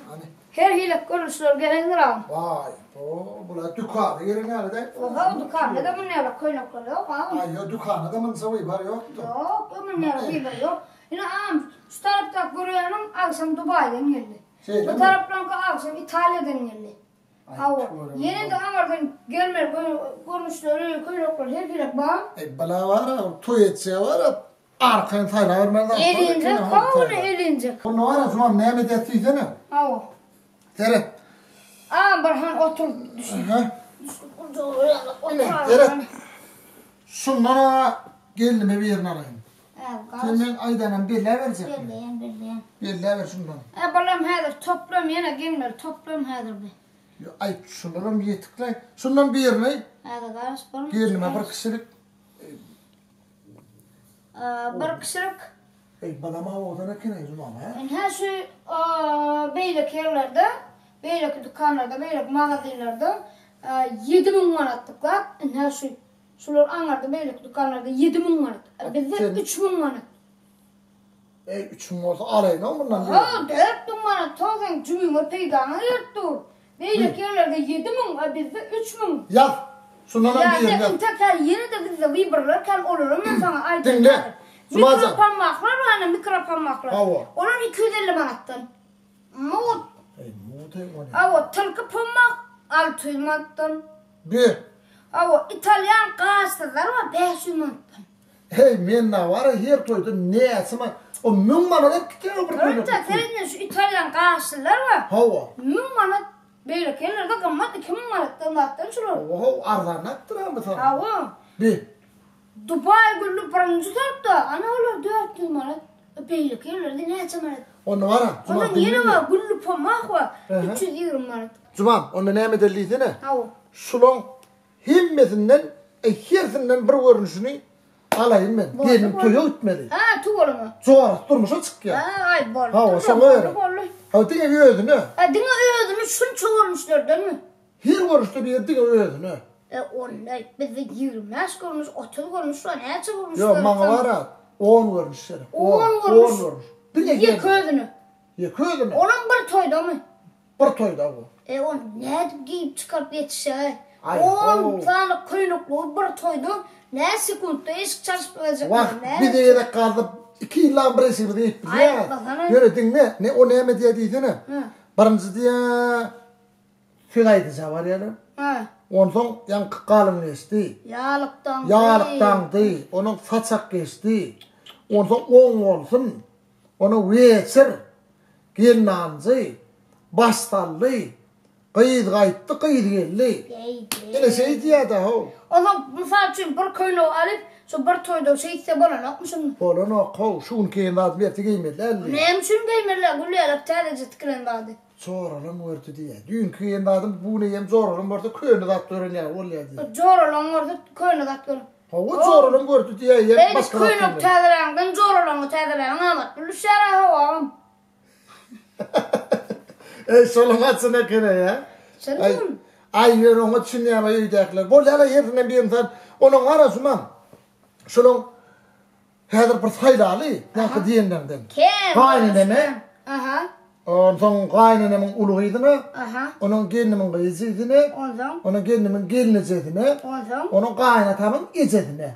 Hani? Her hile görüşler gelendir ağam. Vay, bula dükkanı yeri nerede? Oha dükkanı da mı ne koynaklar yok ağam. Ay yo dükkanı da mı savı var yoktu? Yok, ömür ne var yok. Yine ağam şu tarafta görüyorum akşam Dubai'den geldi. Bu taraftan akşam İtalya'dan geldi. Hava. Yine de Amerika'dan gelmer görüşleri koynaklar her hile bağım. Bala var, tu etse var, arkan tayla vermeden. Elince, kavunu elince. Bunu var ya, zaman ne medettiyse ne? Hava. Tere. Ağam Barhan otur düşün. Tere. Şunlara geldim bir yerine arayayım. Senin aydanın birle verecek mi? Birleyen. Birle ver şundan. Balam hadır toplam yine gelmer toplam hadır be. Ay şunlara bir yetikle. Şundan bir yerine. Hadır garas balam. Gelime bir kişilik. Bir kişilik. Balama odana kine yüzüm ama ha? Her şey beylik yerlerde, beylik dükkanlarda, beylik magazinlerde 7.000 manatlıklar. Her şey şular anlarda beylik dükkanlarda 7.000 manat. Bizde 3.000 manat. 3.000 olsa alayın o bundan diyor. 4.000 manat. Tozan cümle peydana yırttır. Beylik yerlerde 7.000, bizde 3.000. Yaz. Şundan bir yerine. Ya tekrar yine de bizde vibrler kal olur. Ben sana aydım. Dinle. Mikroparmaklar var, mikroparmaklar. Hava. Onun 250 manattan. Mut. Mut eyvallah. Hava, tılkı parmak 600 manattan. Bir. Hava, İtalyan gazeteler var 500 manattan. Hey, men ne var her toyda ne esma o 1000 manat kitap bir koydu. Orada senin şu İtalyan gazeteler var. Hava. 1000 manat böyle kenarda kamat 2000 manattan attan şuraya. Oho, ardanat duran sana. Hava. Bir. Dubai güllü parancı da ana olur 400 manat. Beylik yerlerde ne açamanat? Onu var ha. Onun yeri var güllü pamak var. 320 manat. Cuman onu ne medelliydi ne? Hava. Şulon himmetinden hersinden bir görünüşünü alayım ben. Diyelim tüyü ütmeli. Ha tuğulu mu? Sonra durmuşa çık ya. Ha ay bol. Hava sana öyle. Ha dine öğüdün ne? Ha dine öğüdün şunu çoğurmuşlar değil mi? Her görüşte bir dine öğüdün ne? Onlar bizi 20 görmüş, 30 görmüş, ne görmüş? Yok bana var ha. 10 görmüş. 10 görmüş. Yıkıyordun. Onun bir toyda mı? Bir toyda bu. O ne giyip çıkarıp yetişe? 10 tane kuyruklu bir toyda ne sekundda eski çalışmayacak. Bak bir de yedek kaldı. 2 yıldan bir esir deyip bize ya. Yönetin ne? Ne o ne mi diye deydi ne? Birinci diye Fügaydı var yani. Ondan sonra yan kalın geçti. Yağlıktan değil. Onun saçak geçti. Ondan sonra 10 olsun. Onu veçir. Gelinancı. Bastallı. Kıyıd kayıttı kıyıd geldi. Öyle şey diye de o. O zaman misal için bir köylü alıp şu bir toyda şeyse bana yapmışım. Bana o şun keyin lazım yerti giymediler. Neyim şun giymediler? Gülleyerek tədəcə tıkıran vardı. Zoralım vardı diye. Dün keyin lazım bu neyim zoralım vardı köyünü daktörün ya ol ya diye. Zoralım vardı köyünü daktörün. Hava zoralım vardı diye yer başka daktörün. Köyünü tədərən, zoralım tədərən amat. Lüşara havam. Solun atsına kere ya. Sen ay yorunu düşünüyor yiyecekler. Böyle hala yerine bir insan onun arasından şunun hazır bir sayılalı nasıl diyenlerden. Kaynaneme. Ondan kaynanemin uluğuyduna. Onun gelinimin kızıydına. Onun gelinimin gelineceğine. Onun kaynatamın gecedine.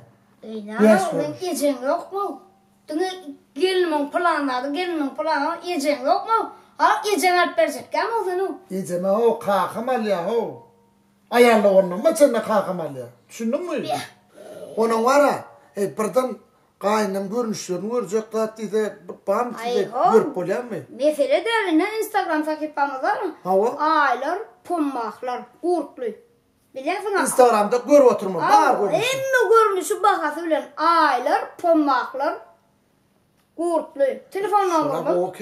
Onun gecen yok mu? Gelinimin planladı, gelinimin planladı, gecen yok mu? Ha gecen alıp verecek ya mı onu? Geceme o kalkamal ya o. Ayarla onun maçına kalkamal ya. Düşündün mü? Onun var ha. Birden kaynım görünüşlerini görecek tatlıydı. Bam size görüp oluyor mu? Mesela de ne Instagram takipamız var mı? Hava? Aylar, pumaklar, kurtlu. Biliyorsun Instagram'da görüp oturma. Var görünüşü. Hem görünüşü bakası bilen aylar, pumaklar, kurtlu. Telefon numaramız.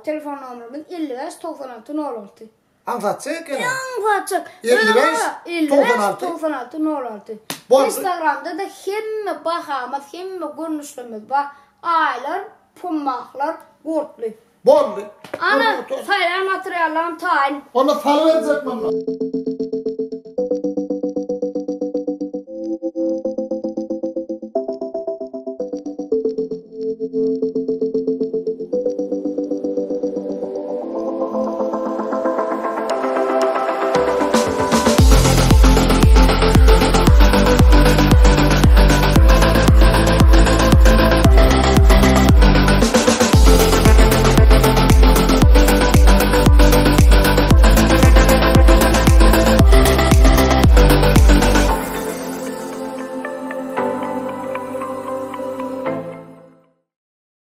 Telefon numaramız 55 96 06. Anlatacak ya. Anlatacak. 55 96 06. Instagram'da da hem bakamız hem görünüşlerimiz var. Aylar, pumaklar, kurtlu. Bollu. Ana sayılar materyallarım tayin. Ona sal verecek mi?